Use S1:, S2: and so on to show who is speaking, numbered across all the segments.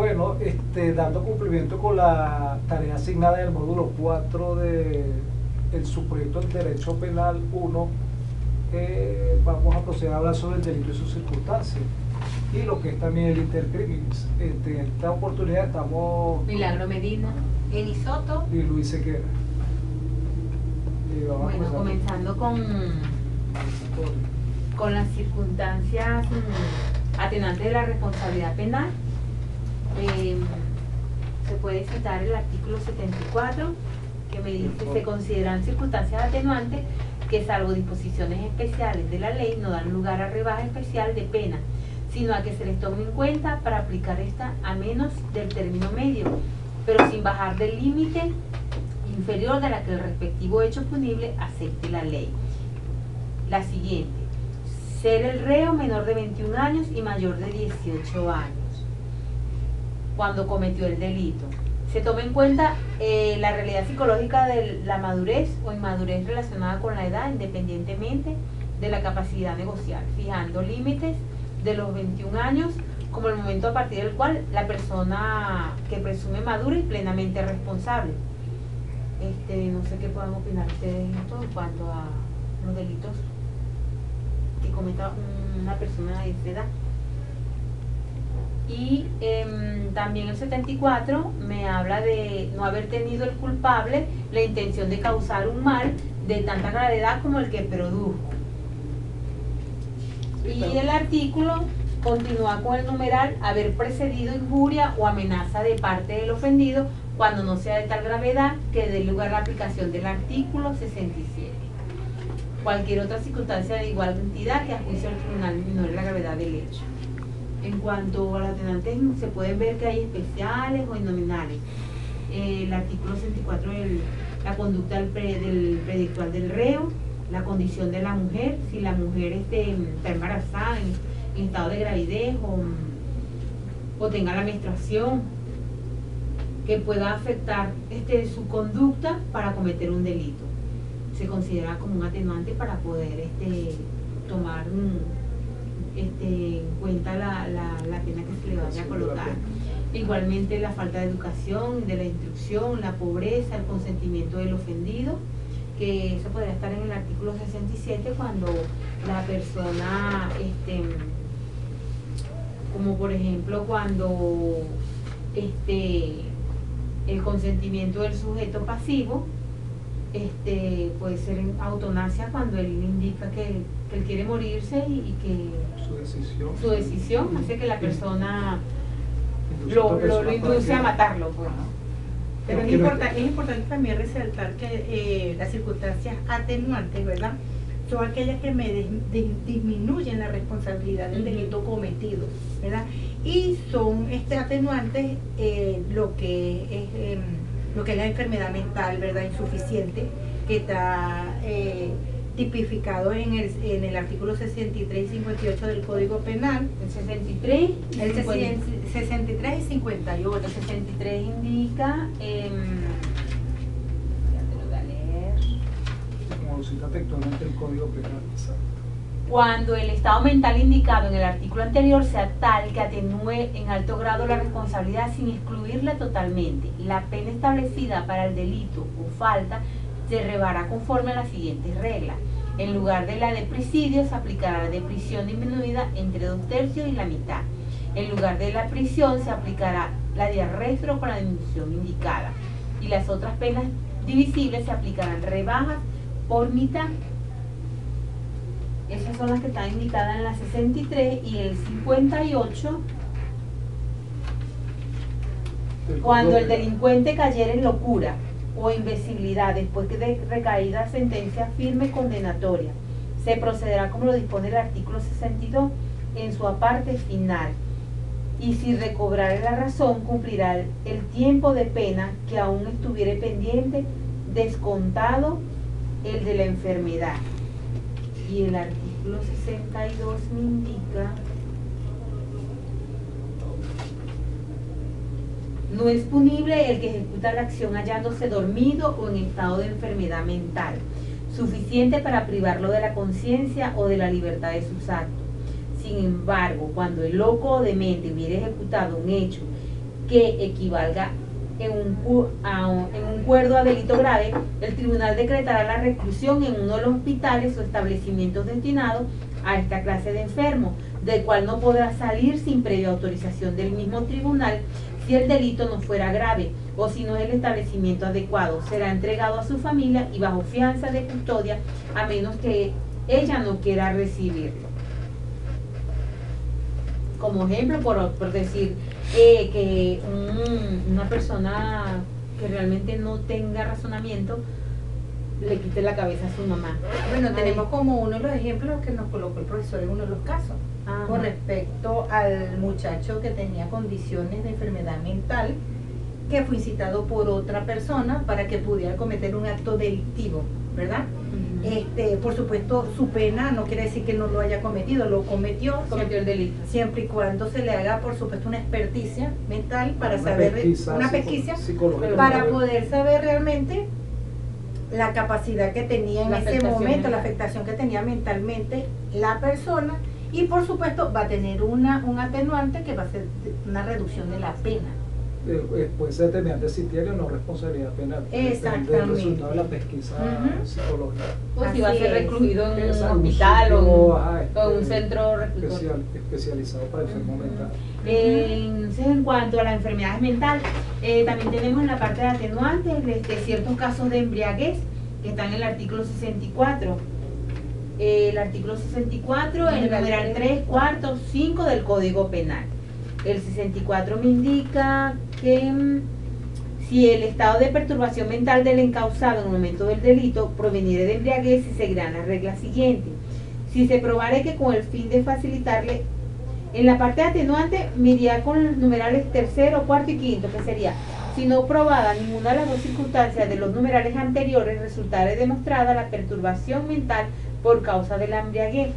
S1: Bueno, dando cumplimiento con la tarea asignada en el módulo 4 del subproyecto del Derecho Penal 1, vamos a proceder a hablar sobre el delito y sus circunstancias y lo que es también el intercriminis. En esta oportunidad estamos
S2: Milagro Medina, Eni Soto
S1: y Luis Sequera. Y vamos
S2: bueno,
S1: a
S2: comenzando con las circunstancias atenuantes de la responsabilidad penal. Se puede citar el artículo 74 que me dice: se consideran circunstancias atenuantes que, salvo disposiciones especiales de la ley, no dan lugar a rebaja especial de pena, sino a que se les tome en cuenta para aplicar esta a menos del término medio, pero sin bajar del límite inferior de la que el respectivo hecho punible acepte la ley. La siguiente: ser el reo menor de 21 años y mayor de 18 años cuando cometió el delito. Se toma en cuenta la realidad psicológica de la madurez o inmadurez relacionada con la edad, independientemente de la capacidad negocial, fijando límites de los 21 años como el momento a partir del cual la persona que presume madura y plenamente responsable. No sé qué puedan opinar ustedes de esto en cuanto a los delitos que cometa una persona de esa edad. Y también el 74 me habla de no haber tenido el culpable la intención de causar un mal de tanta gravedad como el que produjo. Y el artículo continúa con el numeral: haber precedido injuria o amenaza de parte del ofendido cuando no sea de tal gravedad que dé lugar a la aplicación del artículo 67. Cualquier otra circunstancia de igual entidad que a juicio del tribunal minore la gravedad del hecho. En cuanto a los atenuantes, se pueden ver que hay especiales o nominales. El artículo 64, la conducta del predictual del reo, la condición de la mujer, si la mujer está embarazada, en estado de gravidez o tenga la menstruación, que pueda afectar su conducta para cometer un delito. Se considera como un atenuante para poder tomar en cuenta la pena que se le vaya a colocar. Igualmente la falta de educación, de la instrucción, la pobreza, el consentimiento del ofendido, que eso podría estar en el artículo 67 cuando la persona, como por ejemplo cuando el consentimiento del sujeto pasivo puede ser en autonasia, cuando él indica que él quiere morirse y que su decisión hace que la persona lo induce a matarlo.
S3: Pero es importante también resaltar que las circunstancias atenuantes, ¿verdad?, son aquellas que disminuyen la responsabilidad del delito cometido, ¿verdad? Y son atenuantes lo que es la enfermedad mental, ¿verdad?, insuficiente, que está tipificado en el artículo 63 y 58 del Código Penal.
S2: El 63
S3: el 63 y 58.
S2: El 63 indica, ya te lo voy a leer,
S1: como lo cita textualmente el Código Penal.
S2: cuando el estado mental indicado en el artículo anterior sea tal que atenúe en alto grado la responsabilidad sin excluirla totalmente. La pena establecida para el delito o falta se rebará conforme a las siguientes reglas. En lugar de la de presidio se aplicará la de prisión disminuida entre 2/3 y la mitad. En lugar de la prisión se aplicará la de arresto con la disminución indicada. Y las otras penas divisibles se aplicarán rebajas por mitad. Esas son las que están indicadas en la 63 y el 58. Cuando el delincuente cayera en locura o imbecilidad después de recaída sentencia firme condenatoria, se procederá como lo dispone el artículo 62 en su parte final, y si recobrare la razón cumplirá el tiempo de pena que aún estuviere pendiente, descontado el de la enfermedad. Y el artículo 62 me indica: no es punible el que ejecuta la acción hallándose dormido o en estado de enfermedad mental suficiente para privarlo de la conciencia o de la libertad de sus actos. Sin embargo, cuando el loco o demente hubiera ejecutado un hecho que equivalga en un cuerdo a delito grave, el tribunal decretará la reclusión en uno de los hospitales o establecimientos destinados a esta clase de enfermo, del cual no podrá salir sin previa autorización del mismo tribunal si el delito no fuera grave o si no es el establecimiento adecuado. Será entregado a su familia y bajo fianza de custodia a menos que ella no quiera recibirlo. Como ejemplo, por decir que una persona que realmente no tenga razonamiento le quite la cabeza a su mamá.
S3: Bueno, tenemos como uno de los ejemplos que nos colocó el profesor en uno de los casos. Ajá. Con respecto al muchacho que tenía condiciones de enfermedad mental, que fue incitado por otra persona para que pudiera cometer un acto delictivo, ¿verdad? Por supuesto, su pena no quiere decir que no lo haya cometido, lo cometió
S2: el delito.
S3: Siempre y cuando se le haga, por supuesto, una experticia mental para una pesquisa para poder saber realmente la capacidad que tenía en ese momento, la afectación que tenía mentalmente la persona, y por supuesto va a tener un atenuante que va a ser una reducción de la pena.
S1: Puede ser determinante si tiene o no responsabilidad penal.
S3: Exactamente.
S1: El resultado de la pesquisa psicológica.
S2: O si va a ser recluido en un hospital o en un centro
S1: especializado para enfermos mentales.
S2: En cuanto a las enfermedades mentales, también tenemos en la parte de atenuantes de ciertos casos de embriaguez que están en el artículo 64. El artículo 64, el numeral 3, cuarto, 5 del Código Penal. El 64 me indica que si el estado de perturbación mental del encausado en el momento del delito proveniere de embriaguez, se seguirán las reglas siguientes. Si se probare que con el fin de facilitarle, en la parte atenuante me iría con los numerales tercero, cuarto y quinto, que sería: si no probada ninguna de las dos circunstancias de los numerales anteriores, resultare demostrada la perturbación mental por causa de la embriaguez,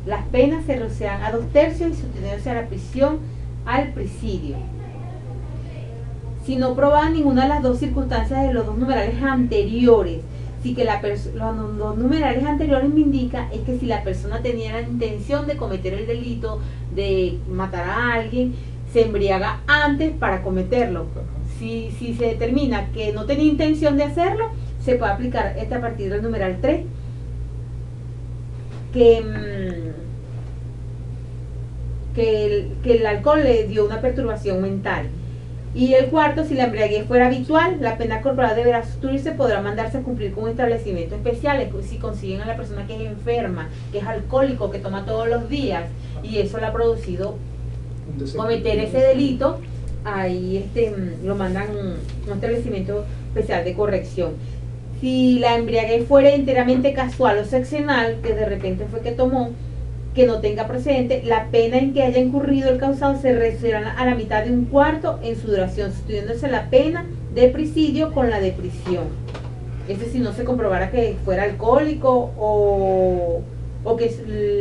S2: las penas se reducirán a 2/3 y sosteniéndose a la prisión al presidio. Si no probada ninguna de las dos circunstancias de los dos numerales anteriores, si que los dos numerales anteriores me indica es que si la persona tenía la intención de cometer el delito de matar a alguien, se embriaga antes para cometerlo. Si se determina que no tenía intención de hacerlo, se puede aplicar a partir del numeral 3, que el alcohol le dio una perturbación mental. Y el cuarto, si la embriaguez fuera habitual, la pena corporal deberá sustituirse, podrá mandarse a cumplir con establecimientos especiales si consiguen a la persona que es enferma, que es alcohólico, que toma todos los días y eso le ha producido cometer ese delito, ahí lo mandan a un establecimiento especial de corrección. Si la embriaguez fuera enteramente casual o seccional, que de repente fue que tomó, que no tenga precedente, la pena en que haya incurrido el causado se reducirá a la mitad de un cuarto en su duración, sustituyéndose la pena de presidio con la de prisión. Si no se comprobara que fuera alcohólico o que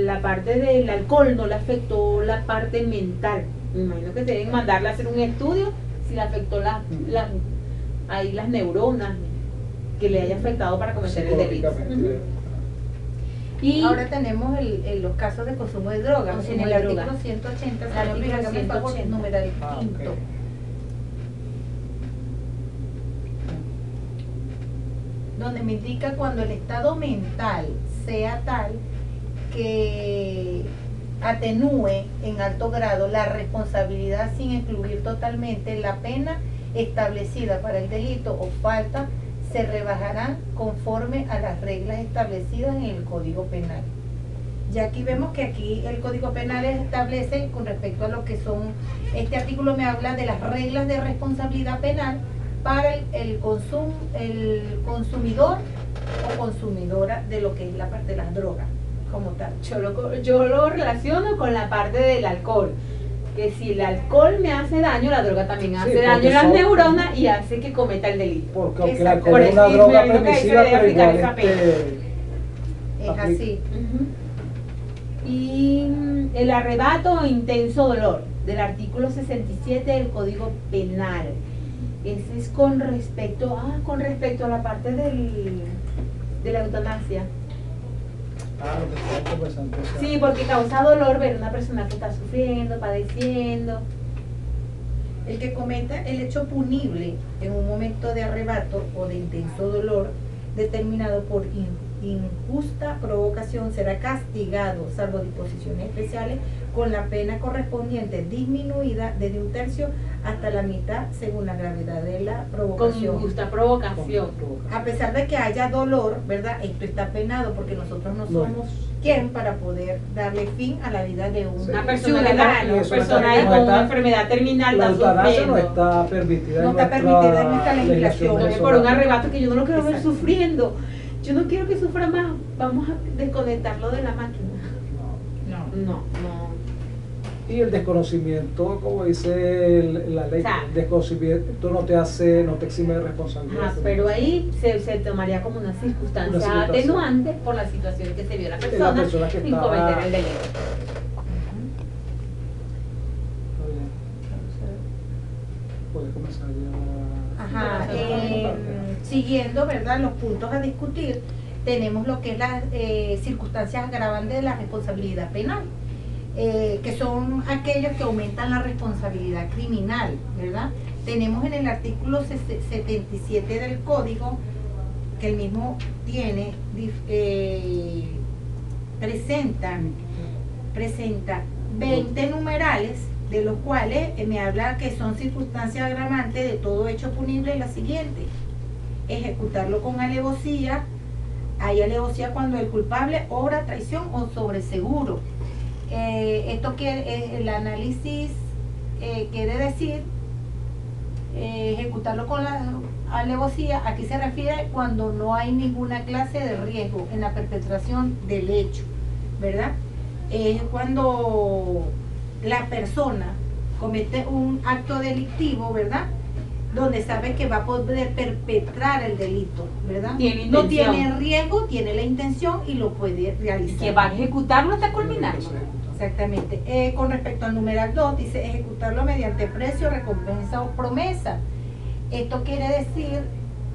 S2: la parte del alcohol no le afectó la parte mental. Me imagino que deben mandarle a hacer un estudio si le afectó las neuronas que le haya afectado para cometer el delito.
S3: Y ahora tenemos los casos de consumo de drogas. En el artículo 180, numeral quinto. Donde me indica cuando el estado mental sea tal que atenúe en alto grado la responsabilidad sin excluir totalmente la pena establecida para el delito o falta, se rebajarán conforme a las reglas establecidas en el Código Penal. Ya aquí vemos que aquí el Código Penal establece con respecto a lo que son, este artículo me habla de las reglas de responsabilidad penal para el consumidor o consumidora de lo que es la parte de las drogas como tal.
S2: Yo lo relaciono con la parte del alcohol, que si el alcohol me hace daño, la droga también hace daño a las neuronas y hace que cometa el delito.
S1: Porque aunque el alcohol es una droga permisiva, pero igual
S3: es así.
S2: Y el arrebato o intenso dolor del artículo 67 del Código Penal. Ese es con respecto a la parte de la eutanasia.
S1: Lo que estaba conversando.
S2: Sí, porque causa dolor ver una persona que está sufriendo, padeciendo.
S3: El que cometa el hecho punible en un momento de arrebato o de intenso dolor determinado por injusta provocación será castigado, salvo disposiciones especiales, con la pena correspondiente disminuida desde 1/3 hasta la mitad según la gravedad de la
S2: Con
S3: provocación.
S2: injusta provocación.
S3: A pesar de que haya dolor, ¿verdad? Esto está penado porque nosotros no somos quien para poder darle fin a la vida de
S2: Una persona
S3: ciudadano.
S2: una persona con una enfermedad terminal
S1: la
S2: está
S1: eutanasia no
S2: sufriendo.
S1: está permitida
S3: No está permitida en nuestra legislación.
S2: Por un
S1: venezolana.
S2: arrebato que yo no lo quiero ver
S3: Exacto.
S2: sufriendo. Yo no quiero que sufra más. Vamos a desconectarlo de la máquina.
S3: No.
S2: No, no.
S1: Y el desconocimiento, como dice la ley,
S2: O sea,
S1: el desconocimiento no te exime de responsabilidad.
S2: Ajá, pero ahí se tomaría como una circunstancia
S1: Una circunstancia.
S2: atenuante por la situación que se vio la
S1: De la
S2: persona
S1: persona que
S2: sin
S1: estaba-
S2: cometer el delito.
S1: Está bien. Puedes comenzar ya.
S3: Ajá, siguiendo, ¿verdad? Los puntos a discutir, tenemos lo que es las circunstancias agravantes de la responsabilidad penal, que son aquellos que aumentan la responsabilidad criminal, ¿verdad? Tenemos en el artículo 77 del Código, que el mismo tiene, presenta 20 numerales, de los cuales me habla que son circunstancias agravantes de todo hecho punible la siguiente: ejecutarlo con alevosía. Hay alevosía cuando el culpable obra traición o sobreseguro. Esto que el análisis quiere decir ejecutarlo con la alevosía. Aquí se refiere cuando no hay ninguna clase de riesgo en la perpetración del hecho, ¿verdad? Es cuando la persona comete un acto delictivo, ¿verdad? Donde sabe que va a poder perpetrar el delito, ¿verdad?
S2: Tiene
S3: No
S2: intención.
S3: tiene riesgo, tiene la intención y lo puede realizar.
S2: Que va a ejecutarlo hasta culminarlo.
S3: Exactamente. Con respecto al numeral 2, dice ejecutarlo mediante precio, recompensa o promesa. Esto quiere decir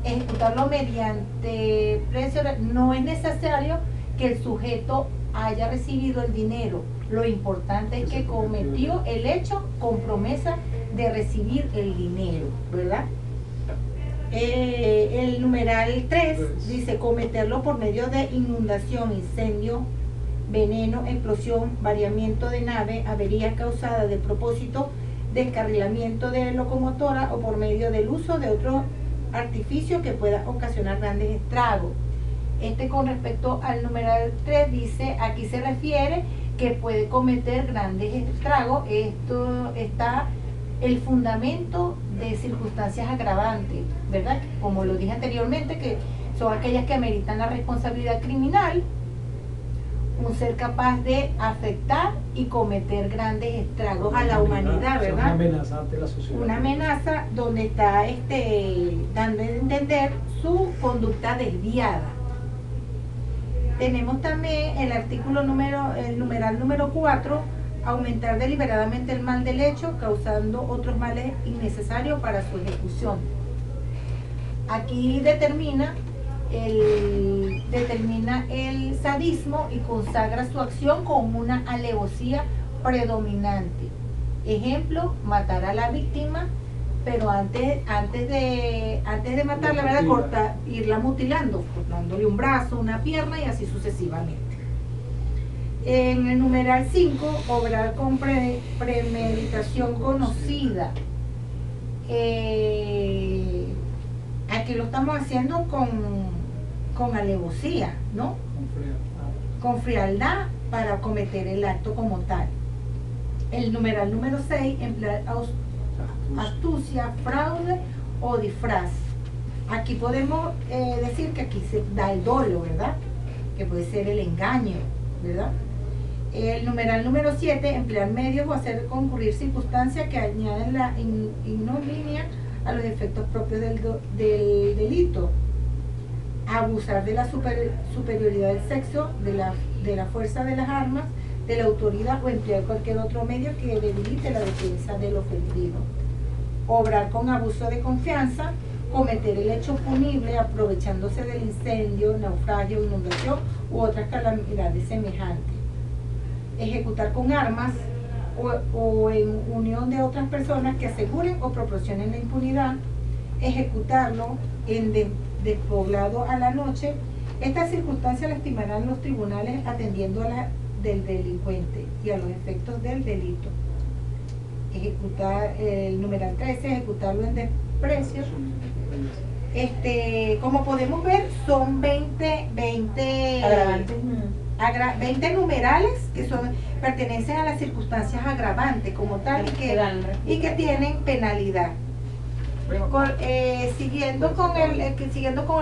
S3: ejecutarlo mediante precio. No es necesario que el sujeto haya recibido el dinero. Lo importante es que cometió el hecho con promesa de recibir el dinero, ¿verdad? El numeral 3 dice cometerlo por medio de inundación, incendio, veneno, explosión, variamiento de nave, avería causada de propósito, descarrilamiento de locomotora o por medio del uso de otro artificio que pueda ocasionar grandes estragos. Con respecto al numeral 3 dice, aquí se refiere que puede cometer grandes estragos. Esto está el fundamento de circunstancias agravantes, ¿verdad? Como lo dije anteriormente, que son aquellas que ameritan la responsabilidad criminal, un ser capaz de afectar y cometer grandes estragos a la humanidad, ¿verdad?
S1: Una amenaza ante la sociedad.
S3: Una amenaza donde está dando a entender su conducta desviada. Tenemos también el numeral número 4, aumentar deliberadamente el mal del hecho, causando otros males innecesarios para su ejecución. Aquí determina el sadismo y consagra su acción con una alevosía predominante. Ejemplo, matar a la víctima, pero antes de matarla, ¿verdad? Irla mutilando, cortándole un brazo, una pierna y así sucesivamente. En el numeral 5, obrar con premeditación conocida. Aquí lo estamos haciendo con alevosía, ¿no? Con frialdad para cometer el acto como tal. El numeral número 6, emplear astucia, fraude o disfraz. Aquí podemos decir que aquí se da el dolo, ¿verdad? Que puede ser el engaño, ¿verdad? El numeral número 7, emplear medios o hacer concurrir circunstancias que añaden la ignominia a los efectos propios del delito. Abusar de la superioridad del sexo, de la fuerza de las armas, de la autoridad o emplear cualquier otro medio que debilite la defensa del ofendido. Obrar con abuso de confianza, cometer el hecho punible aprovechándose del incendio, naufragio, inundación u otras calamidades semejantes. Ejecutar con armas, o en unión de otras personas que aseguren o proporcionen la impunidad, ejecutarlo en despoblado a la noche. Esta circunstancia la estimarán los tribunales atendiendo a la del delincuente y a los efectos del delito. Ejecutar el numeral 13, ejecutarlo en desprecio. Como podemos ver, son 20
S2: Agravantes.
S3: 20 numerales que pertenecen a las circunstancias agravantes como tal y que tienen penalidad. Siguiendo con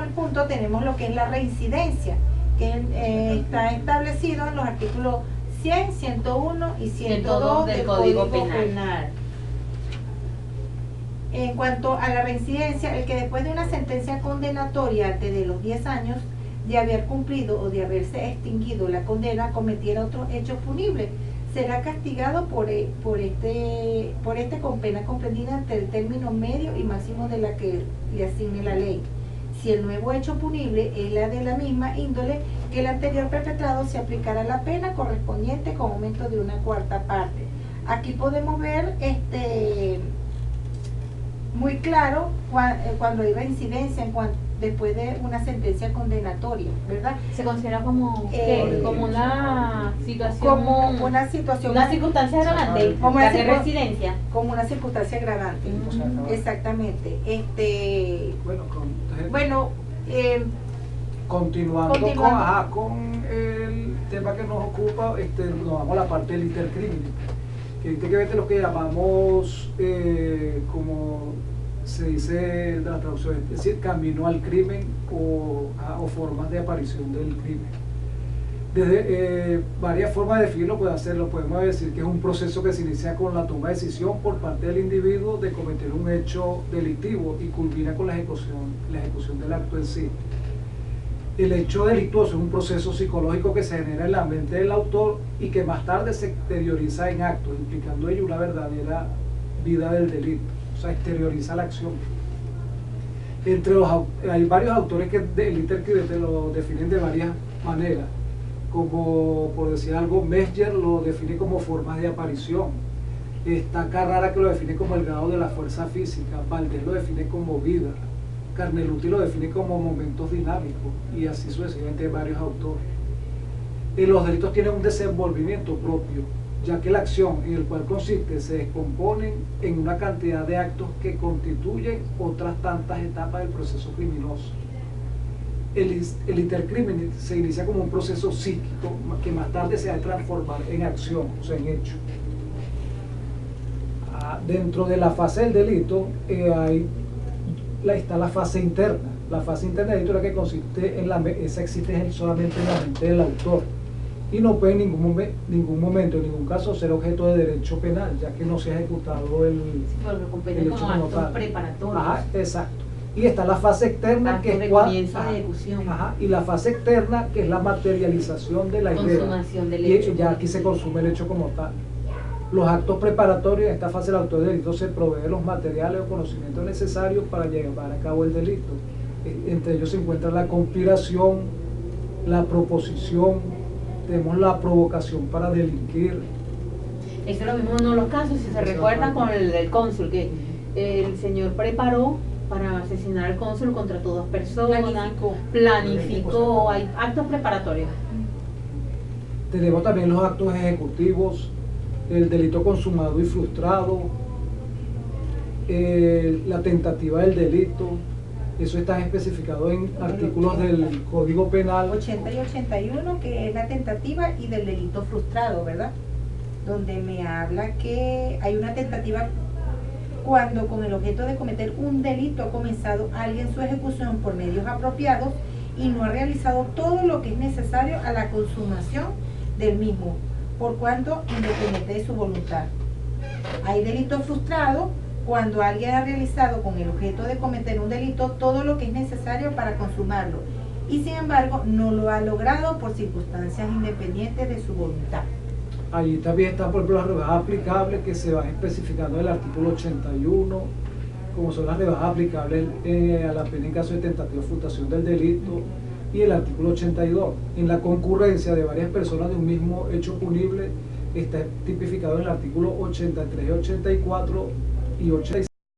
S3: el punto, tenemos lo que es la reincidencia, que está establecido en los artículos 100, 101 y 102 del Código Penal. En cuanto a la reincidencia, el que después de una sentencia condenatoria de los 10 años de haber cumplido o de haberse extinguido la condena cometiera otros hechos punibles, será castigado por con pena comprendida entre el término medio y máximo de la que le asigne la ley. Si el nuevo hecho punible es la de la misma índole que el anterior perpetrado, se aplicará la pena correspondiente con aumento de una cuarta parte. Aquí podemos ver muy claro cuando hay reincidencia después de una sentencia condenatoria, ¿verdad?
S2: Se considera como una situación,
S3: una situación,
S2: una circunstancia agravante, como la de residencia,
S3: como una circunstancia agravante. Exactamente.
S1: Continuando con el tema que nos ocupa, nos vamos a la parte del intercrimen, que tiene que ver con lo que llamamos, como se dice de la traducción, es decir, camino al crimen o formas de aparición del crimen. Desde varias formas de definirlo podemos decir que es un proceso que se inicia con la toma de decisión por parte del individuo de cometer un hecho delictivo y culmina con la ejecución del acto en sí. El hecho delictuoso es un proceso psicológico que se genera en la mente del autor y que más tarde se exterioriza en actos, implicando ello una verdadera vida del delito. O sea, exterioriza la acción. Hay varios autores que el intercrimen lo definen de varias maneras, como, por decir algo, Mesmer lo define como formas de aparición, está Carrara que lo define como el grado de la fuerza física, Valdés lo define como vida, Carneluti lo define como momentos dinámicos, y así sucesivamente varios autores. Los delitos tienen un desenvolvimiento propio, ya que la acción en el cual consiste se descomponen en una cantidad de actos que constituyen otras tantas etapas del proceso criminoso. El intercrimen se inicia como un proceso psíquico que más tarde se va a transformar en acción, o sea, en hecho. Dentro de la fase del delito está la fase interna. La fase interna del delito es la que consiste esa existe solamente en la mente del autor, y no puede en ningún momento, en ningún caso, ser objeto de derecho penal, ya que no se ha ejecutado el hecho como tal. Ajá, exacto. Y está la fase externa, que es y la fase externa, que es la materialización de la idea.
S2: Consumación del
S1: y
S2: hecho.
S1: Ya aquí se consume el hecho como tal. Los actos preparatorios, en esta fase del autor del delito se provee los materiales o conocimientos necesarios para llevar a cabo el delito. Entre ellos se encuentra la conspiración, la proposición, tenemos la provocación para delinquir.
S2: Eso es lo mismo en uno de los casos, si se recuerda con el del cónsul, que el señor preparó para asesinar al cónsul contra todas personas, planificó, hay actos preparatorios.
S1: Tenemos también los actos ejecutivos, el delito consumado y frustrado, la tentativa del delito. Eso está especificado en artículos del Código Penal
S3: 80 y 81, que es la tentativa y del delito frustrado, ¿verdad? Donde me habla que hay una tentativa cuando con el objeto de cometer un delito ha comenzado alguien su ejecución por medios apropiados y no ha realizado todo lo que es necesario a la consumación del mismo, por cuanto independiente de su voluntad. Hay delito frustrado cuando alguien ha realizado con el objeto de cometer un delito todo lo que es necesario para consumarlo y sin embargo no lo ha logrado por circunstancias independientes de su voluntad.
S1: Allí también están, por ejemplo, las rebajas aplicables que se van especificando en el artículo 81, como son las rebajas aplicables a la pena en caso de tentativa de frustración del delito, y el artículo 82, en la concurrencia de varias personas de un mismo hecho punible, está tipificado en el artículo 83, 84 y 86.